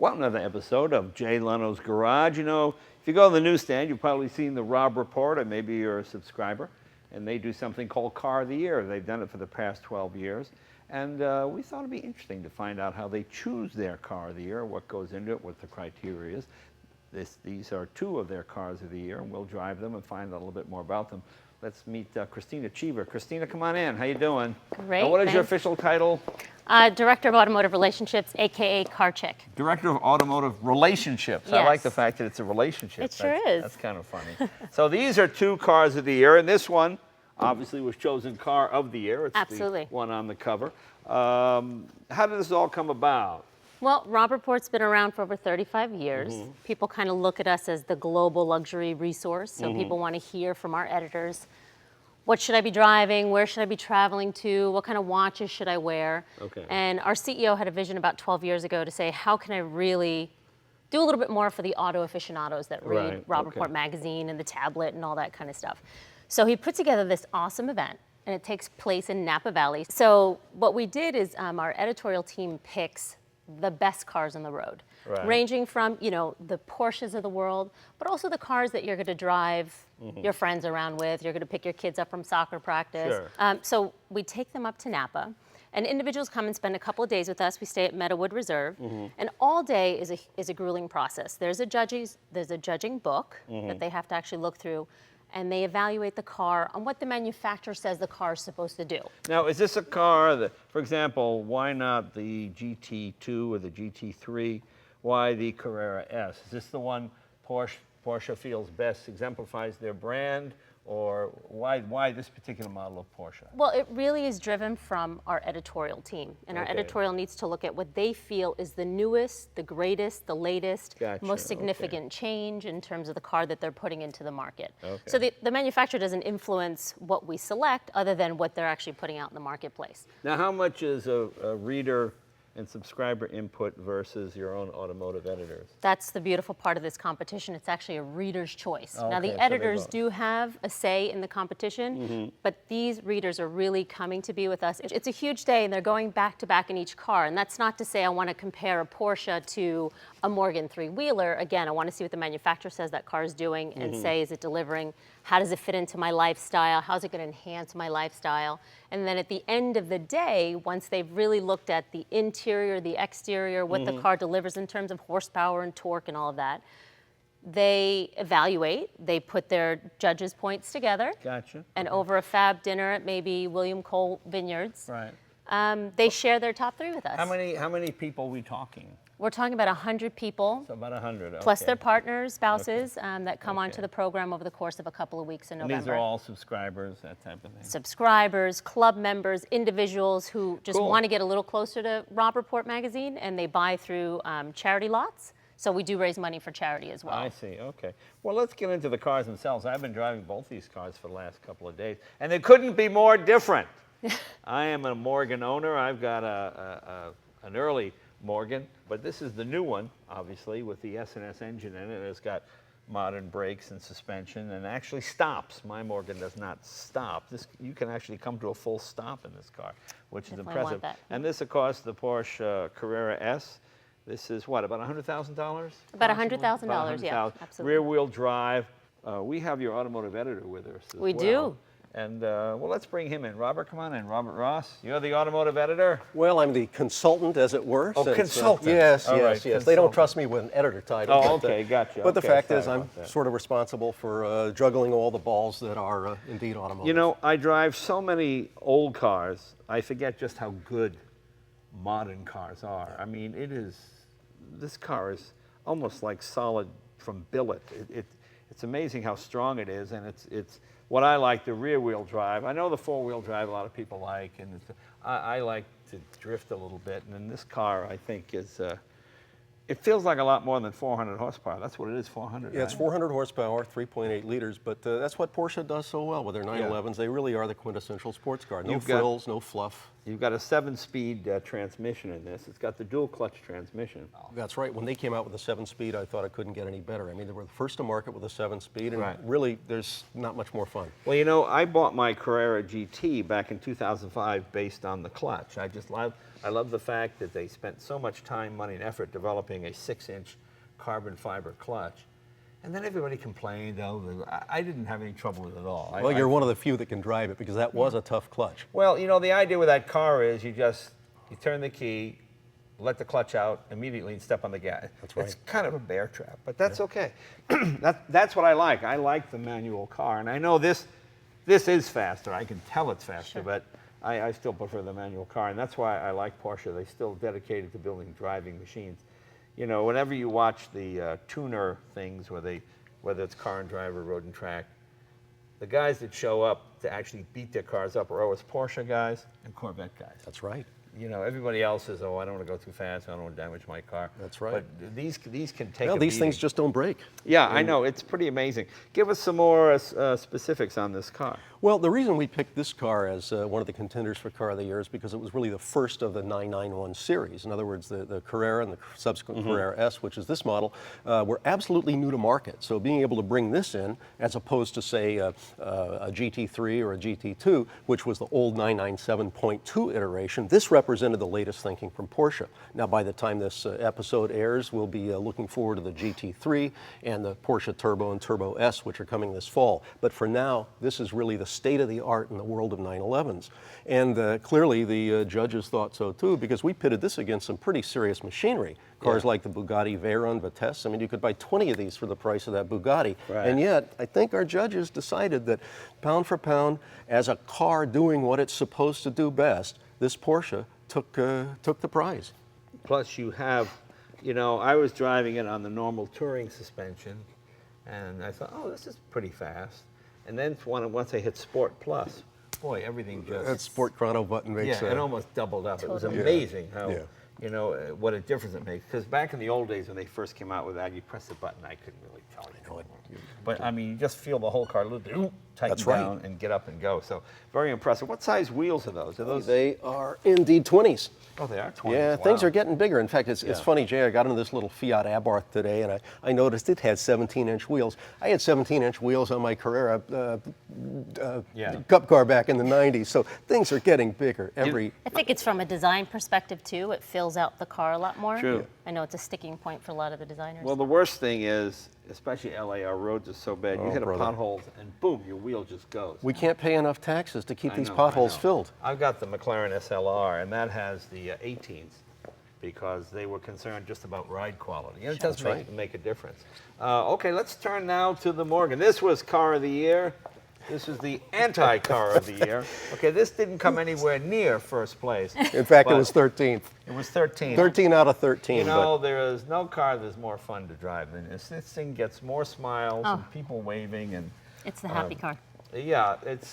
Well, another episode of Jay Leno's Garage. You know, if you go to the newsstand, you've probably seen the Robb Report, or maybe you're a subscriber, and they do something called Car of the Year. They've done it for the past 12 years, and we thought it'd be interesting to find out how they choose their Car of the Year, what goes into it, what the criteria is. These are two of their Cars of the Year, and we'll drive them and find out a little bit more about them. Let's meet Christina Cheever. Christina, come on in. How you doing? Great. Now, what is your official title? Director of Automotive Relationships, AKA Car Chick. Director of Automotive Relationships. Yes. I like the fact that it's a relationship. It sure is. That's kind of funny. So these are two Cars of the Year, and this one obviously was chosen Car of the Year. It's Absolutely. the one on the cover. How did this all come about? Well, Robb Report's been around for over 35 years. Mm-hmm. People kind of look at us as the global luxury resource, so people want to hear from our editors. What should I be driving? Where should I be traveling to? What kind of watches should I wear? Okay. And our CEO had a vision about 12 years ago to say, how can I really do a little bit more for the auto aficionados that read Right, Robb okay. Report magazine and the tablet and all that kind of stuff. So he put together this awesome event, and it takes place in Napa Valley. So what we did is our editorial team picks the best cars on the road, Right. ranging from, you know, the Porsches of the world, but also the cars that you're going to drive your friends around with. You're going to pick your kids up from soccer practice. Sure. So we take them up to Napa, and individuals come and spend a couple of days with us. We stay at Meadowood Reserve, and all day is a grueling process. There's a judging book that they have to actually look through, and they evaluate the car on what the manufacturer says the car is supposed to do. Now, is this a car that, for example, why not the GT2 or the GT3? Why the Carrera S? Is this the one Porsche feels best exemplifies their brand, or why this particular model of Porsche? Well, it really is driven from our editorial team, and our Okay. editorial needs to look at what they feel is the newest, the greatest, the latest, Gotcha, most significant change in terms of the car that they're putting into the market. Okay. So the manufacturer doesn't influence what we select other than what they're actually putting out in the marketplace. Now, how much is a reader and subscriber input versus your own automotive editors? That's the beautiful part of this competition. It's actually a reader's choice. Oh, now, okay, the so editors they do have a say in the competition, but these readers are really coming to be with us. It's a huge day, and they're going back to back in each car. And that's not to say I want to compare a Porsche to a Morgan three-wheeler. Again, I want to see what the manufacturer says that car is doing and say, is it delivering? How does it fit into my lifestyle? How's it going to enhance my lifestyle? And then at the end of the day, once they've really looked at the interior, the exterior, what the car delivers in terms of horsepower and torque and all of that, they evaluate, they put their judges' points together. Gotcha. And over a fab dinner at maybe William Cole Vineyards, Right. they share their top three with us. How many people are we talking? We're talking about 100 people, So about 100. plus okay. their partners, spouses, that come onto Okay. the program over the course of a couple of weeks in And November. these are all subscribers, that type of thing. Subscribers, club members, individuals who just Cool. want to get a little closer to Robb Report magazine, and they buy through charity lots. So we do raise money for charity as well. I see, okay. Well, let's get into the cars themselves. I've been driving both these cars for the last couple of days, and they couldn't be more different. I am a Morgan owner. I've got an early Morgan, but this is the new one, obviously, with the S&S engine in it. It's got modern brakes and suspension, and actually stops. My Morgan does not stop. You can actually come to a full stop in this car, which is Definitely impressive. want that. And this, of course, the Porsche Carrera S. This is what, about $100,000? About $100,000, yeah, absolutely. Rear-wheel drive. We have your automotive editor with us as We well. do. And well, let's bring him in. Robert, come on in. Robert Ross, you're the automotive editor? Well, I'm the consultant, as it were. Oh, consultant. Yes, All yes, right, yes. They consultant. don't trust me with an editor title. Oh, but, okay, gotcha. But the Okay, fact sorry is, I'm about that. sort of responsible for juggling all the balls that are indeed automotive. You know, I drive so many old cars, I forget just how good modern cars are. I mean, this car is almost like solid from billet. It's amazing how strong it is, and it's what I like, the rear-wheel drive. I know the four-wheel drive a lot of people like, and I like to drift a little bit, and then this car, I think, is, it feels like a lot more than 400 horsepower. That's what it is, 400, Yeah, it's right? 400 horsepower, 3.8 liters, but that's what Porsche does so well with their 911s. They really are the quintessential sports car. No You've got- frills, no fluff. You've got a 7-speed transmission in this. It's got the dual clutch transmission. That's right. When they came out with the 7-speed, I thought it couldn't get any better. I mean, they were the first to market with a 7-speed, and Right. really, there's not much more fun. Well, you know, I bought my Carrera GT back in 2005 based on the clutch. I love the fact that they spent so much time, money, and effort developing a 6-inch carbon fiber clutch. And then everybody complained. Oh, I didn't have any trouble with it at all. Well, you're one of the few that can drive it because that was a tough clutch. Well, you know, the idea with that car is you turn the key, let the clutch out immediately, and step on the gas. That's right. It's kind of a bear trap, but that's okay. That's what I like. I like the manual car, and I know this is faster. I can tell it's faster, Sure. but I still prefer the manual car, and that's why I like Porsche. They're still dedicated to building driving machines. You know, whenever you watch the tuner things, whether it's Car and Driver, Road and Track, the guys that show up to actually beat their cars up are always Porsche guys and Corvette guys. That's right. You know, everybody else says, oh, I don't want to go too fast, I don't want to damage my car. That's right. But these can take Well, a these things beating. just don't break. Yeah, I know, it's pretty amazing. Give us some more specifics on this car. Well, the reason we picked this car as one of the contenders for Car of the Year is because it was really the first of the 991 series. In other words, the Carrera and the subsequent Carrera S, which is this model, were absolutely new to market. So being able to bring this in, as opposed to, say, a GT3 or a GT2, which was the old 997.2 iteration, this represented the latest thinking from Porsche. Now, by the time this episode airs, we'll be looking forward to the GT3 and the Porsche Turbo and Turbo S, which are coming this fall. But for now, this is really the state of the art in the world of 911s. And clearly the judges thought so too, because we pitted this against some pretty serious machinery. Cars like the Bugatti Veyron Vitesse. I mean, you could buy 20 of these for the price of that Bugatti. Right. And yet, I think our judges decided that pound for pound, as a car doing what it's supposed to do best, this Porsche took the prize. Plus you have, you know, I was driving it on the normal touring suspension, and I thought, oh, this is pretty fast. And then once I hit Sport Plus, boy, everything just... That Sport Chrono button makes Yeah, it almost doubled up. It was Totally. amazing how, Yeah. you know, what a difference it makes. Because back in the old days when they first came out with that, you press the button, I couldn't really tell you. But I mean, you just feel the whole car tighten That's right. down and get up and go. So very impressive. What size wheels are those? Are those? They are indeed 20s. Oh, they are 20s. Yeah, Wow. things are getting bigger. In fact, it's Yeah. funny, Jay, I got into this little Fiat Abarth today, and I noticed it had 17-inch wheels. I had 17-inch wheels on my Carrera Cup car back in the 90s, so things are getting bigger every... I think it's from a design perspective too. It fills out the car a lot more. True. I know it's a sticking point for a lot of the designers. Well, the worst thing is, especially LA, our roads are so bad. You Oh, hit a brother. pothole and boom, your wheel just goes. We can't pay enough taxes to keep I these know, potholes I know. filled. I've got the McLaren SLR, and that has the 18s because they were concerned just about ride quality. And it does That's make a difference. Okay, let's turn now to the Morgan. This was Car of the Year. This is the anti-Car of the Year. Okay, this didn't come anywhere near first place. In fact, it but was 13th. It was 13. 13 out of 13. You know, there is no car that's more fun to drive than this. This thing gets more smiles Oh. and people waving and... It's the happy car. Yeah, it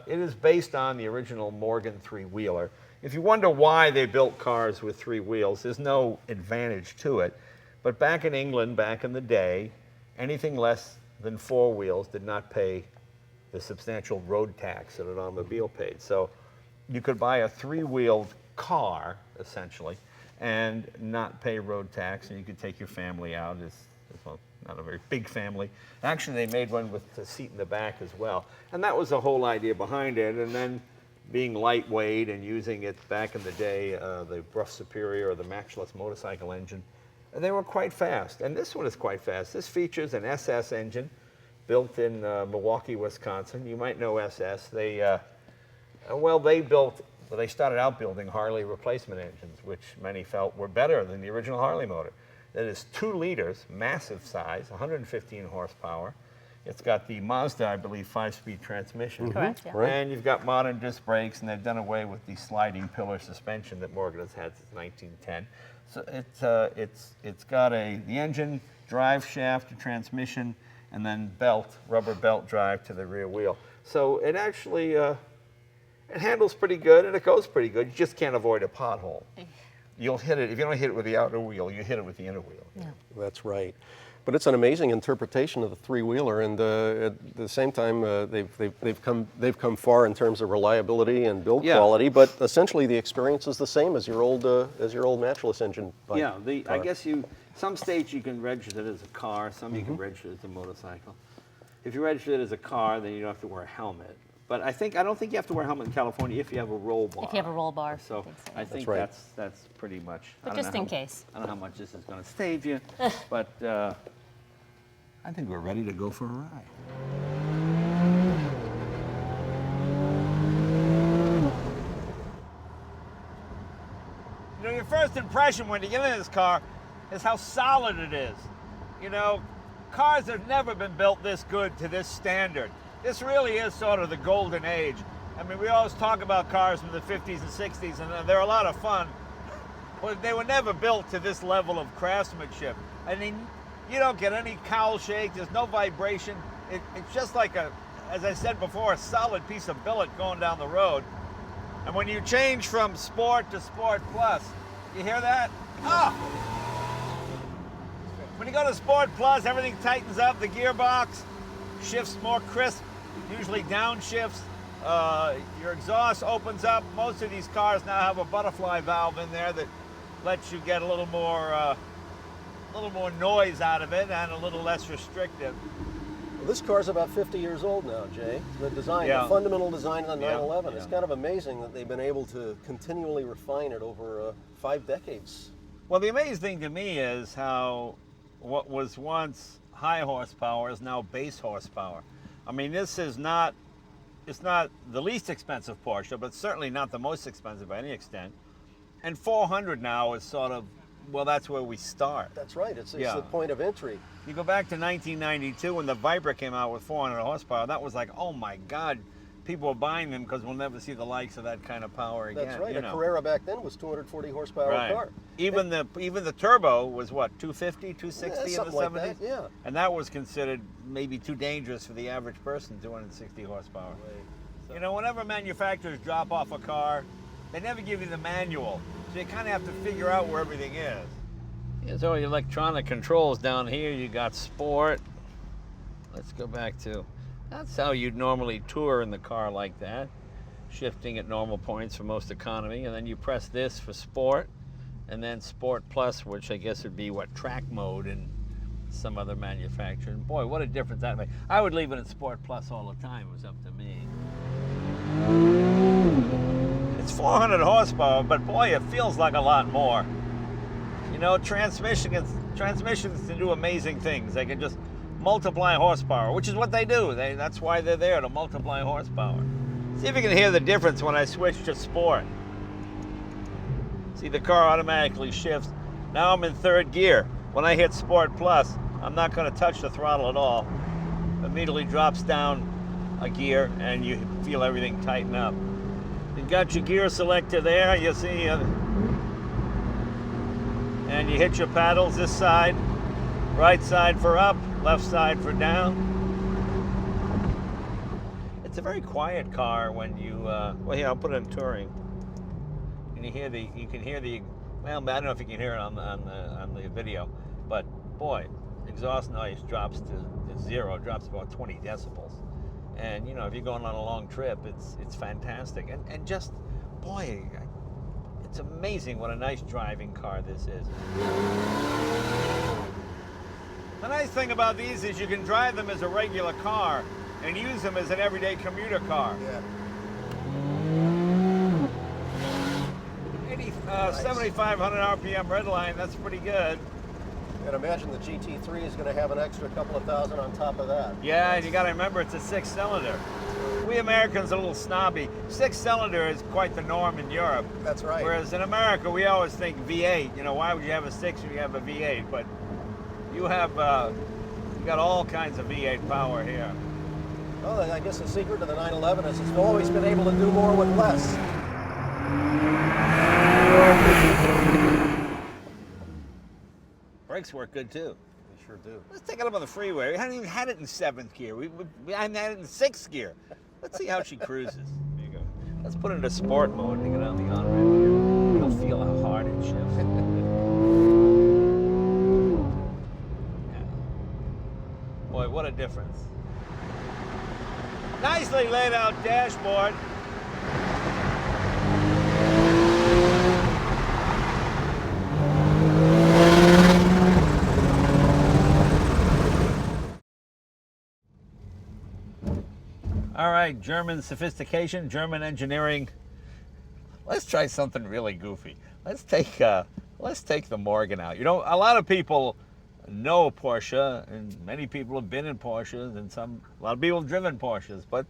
is based on the original Morgan three-wheeler. If you wonder why they built cars with 3 wheels, there's no advantage to it. But back in England, back in the day, anything less than 4 wheels did not pay the substantial road tax that an automobile paid. So you could buy a 3-wheeled car, essentially, and not pay road tax, and you could take your family out as well. Not a very big family. Actually, they made one with the seat in the back as well. And that was the whole idea behind it. And then being lightweight and using it back in the day, the Bruff Superior or the Matchless motorcycle engine, they were quite fast. And this one is quite fast. This features an SS engine built in Milwaukee, Wisconsin. You might know SS. They started out building Harley replacement engines, which many felt were better than the original Harley motor. That is 2 liters, massive size, 115 horsepower. It's got the Mazda, I believe, 5-speed transmission. Correct, yeah. Right. And you've got modern disc brakes, and they've done away with the sliding pillar suspension that Morgan has had since 1910. So it's got the engine, drive shaft, transmission, and then rubber belt drive to the rear wheel. So it actually it handles pretty good, and it goes pretty good. You just can't avoid a pothole. You'll hit it, if you don't hit it with the outer wheel, you hit it with the inner wheel. Yeah. That's right. But it's an amazing interpretation of the three-wheeler, and at the same time, they've come far in terms of reliability and build quality. But essentially, the experience is the same as your old naturalist engine bike. Yeah, I guess some states you can register it as a car, some you can register it as a motorcycle. If you register it as a car, then you don't have to wear a helmet. But I don't think you have to wear a helmet in California if you have a roll bar. If you have a roll bar. So I think right. that's pretty much. But just in case. I don't know how much this is going to save you, but I think we're ready to go for a ride. You know, your first impression when you get in this car is how solid it is. You know, cars have never been built this good to this standard. This really is sort of the golden age. I mean, we always talk about cars from the 50s and 60s, and they're a lot of fun. But they were never built to this level of craftsmanship. I mean, you don't get any cowl shake, there's no vibration. It's just like as I said before, a solid piece of billet going down the road. And when you change from Sport to Sport Plus, you hear that? Ah! When you go to Sport Plus, everything tightens up, the gearbox shifts more crisp, usually downshifts. Your exhaust opens up. Most of these cars now have a butterfly valve in there that lets you get a little more noise out of it and a little less restrictive. Well, this car's about 50 years old now, Jay. The design, the fundamental design of the 911, it's kind of amazing that they've been able to continually refine it over 5 decades. Well, the amazing thing to me is how what was once high horsepower is now base horsepower. I mean, this is not, it's not the least expensive Porsche, but it's certainly not the most expensive by any extent. And 400 now is sort of, well, that's where we start. That's right, it's the point of entry. You go back to 1992 when the Viper came out with 400 horsepower, that was like, oh my God, people were buying them because we'll never see the likes of that kind of power again. That's right, a Carrera back then was 240 horsepower car. Even the turbo was what, 250, 260 in the 70s? Like that, yeah. And that was considered maybe too dangerous for the average person, 260 horsepower. Right. So. You know, whenever manufacturers drop off a car, they never give you the manual. So you kind of have to figure out where everything is. Here's all your electronic controls down here. You got Sport. Let's go back to, that's how you'd normally tour in the car like that. Shifting at normal points for most economy. And then you press this for Sport. And then Sport Plus, which I guess would be what, track mode in some other manufacturer. And boy, what a difference that makes. I would leave it in Sport Plus all the time. It was up to me. It's 400 horsepower, but boy, it feels like a lot more. You know, transmissions can do amazing things. They can just multiply horsepower, which is what they do. That's why they're there, to multiply horsepower. See if you can hear the difference when I switch to Sport. See, the car automatically shifts. Now I'm in 3rd gear. When I hit Sport Plus, I'm not going to touch the throttle at all. Immediately drops down a gear, and you feel everything tighten up. You've got your gear selector there, you see, and you hit your paddles this side, right side for up, left side for down. It's a very quiet car when you, well, here, I'll put it in touring. And you can hear the, well, I don't know if you can hear it on the video, but boy, exhaust noise drops to 0, drops about 20 decibels. And you know, if you're going on a long trip, it's fantastic. And just, boy, it's amazing what a nice driving car this is. The nice thing about these is you can drive them as a regular car and use them as an everyday commuter car. Yeah. 7,500 RPM redline, that's pretty good. And imagine the GT3 is going to have an extra couple of thousand on top of that. Yeah, and you got to remember it's a 6-cylinder. We Americans are a little snobby. 6-cylinder is quite the norm in Europe. That's right. Whereas in America, we always think V8. You know, why would you have a 6 when you have a V8? But you have, you got all kinds of V8 power here. Well, I guess the secret to the 911 is it's always been able to do more with less. Brakes work good too. They sure do. Let's take it up on the freeway. We hadn't even had it in 7th gear. We hadn't had it in 6th gear. Let's see how she cruises. There you go. Let's put it into sport mode and get on the on-ramp here. You'll feel how hard it shifts. Yeah. a difference. Nicely laid out dashboard. All right, German sophistication, German engineering. Let's try something really goofy. Let's take the Morgan out. You know, a lot of people know Porsche, and many people have been in Porsches, and a lot of people have driven Porsches. But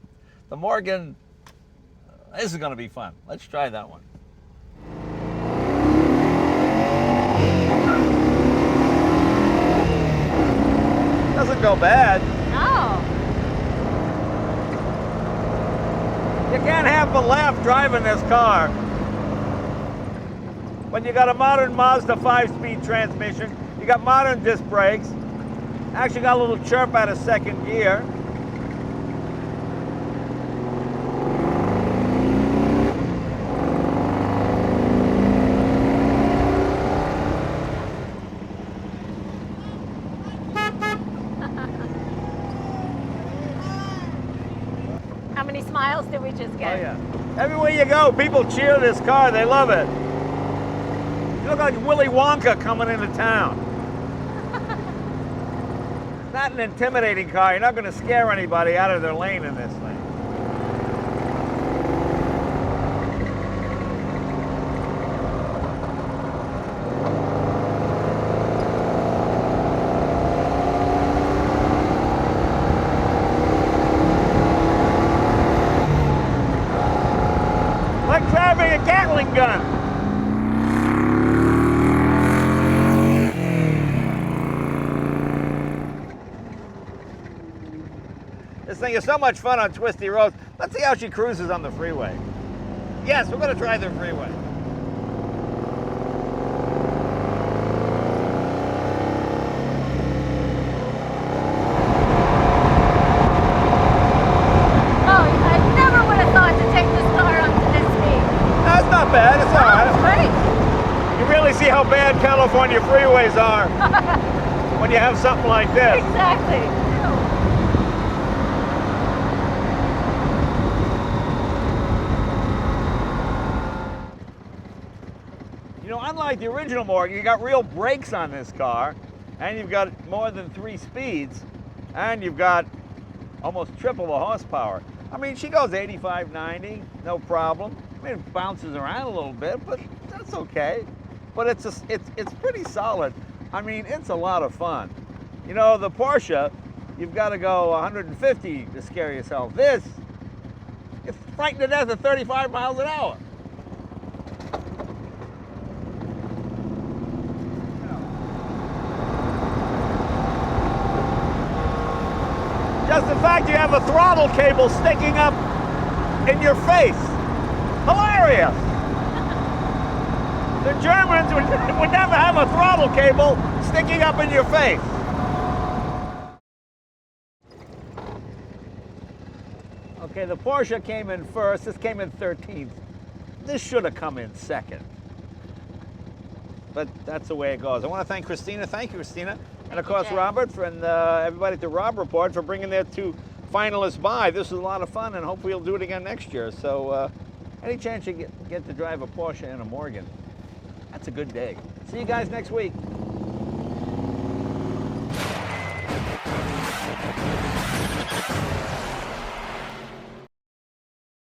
the Morgan, this is going to be fun. Let's try that one. Doesn't go bad. No. You can't have a laugh driving this car. When you got a modern Mazda 5-speed transmission, you got modern disc brakes, actually got a little chirp out of second gear. How many smiles did we just get? Oh yeah. Everywhere you go, people cheer this car. They love it. You look like Willy Wonka coming into town. Not an intimidating car. You're not going to scare anybody out of their lane in this thing. Like driving a Gatling gun. This thing is so much fun on twisty roads. Let's see how she cruises on the freeway. Yes, we're going to try the freeway. Oh, I never would have thought to take this car up to this speed. That's not bad. It's all That's right. great. You really see how bad California freeways are when you have something like this. Exactly. You know, unlike the original Morgan, you got real brakes on this car, and you've got more than 3 speeds, and you've got almost triple the horsepower. I mean, she goes 85, 90, no problem. I mean, it bounces around a little bit, but that's okay. But it's pretty solid. I mean, it's a lot of fun. You know, the Porsche, you've got to go 150 to scare yourself. This, it's frightened to death at 35 miles an hour. Just the fact you have a throttle cable sticking up in your face. Hilarious. The Germans would never have a throttle cable sticking up in your face. Okay, the Porsche came in first. This came in 13th. This should have come in second. But that's the way it goes. I want to thank Christina. Thank you, Christina. And of course, Jay. Robert and everybody at the Robb Report for bringing their 2 finalists by. This was a lot of fun, and hopefully we'll do it again next year. So any chance you get to drive a Porsche and a Morgan, that's a good day. See you guys next week.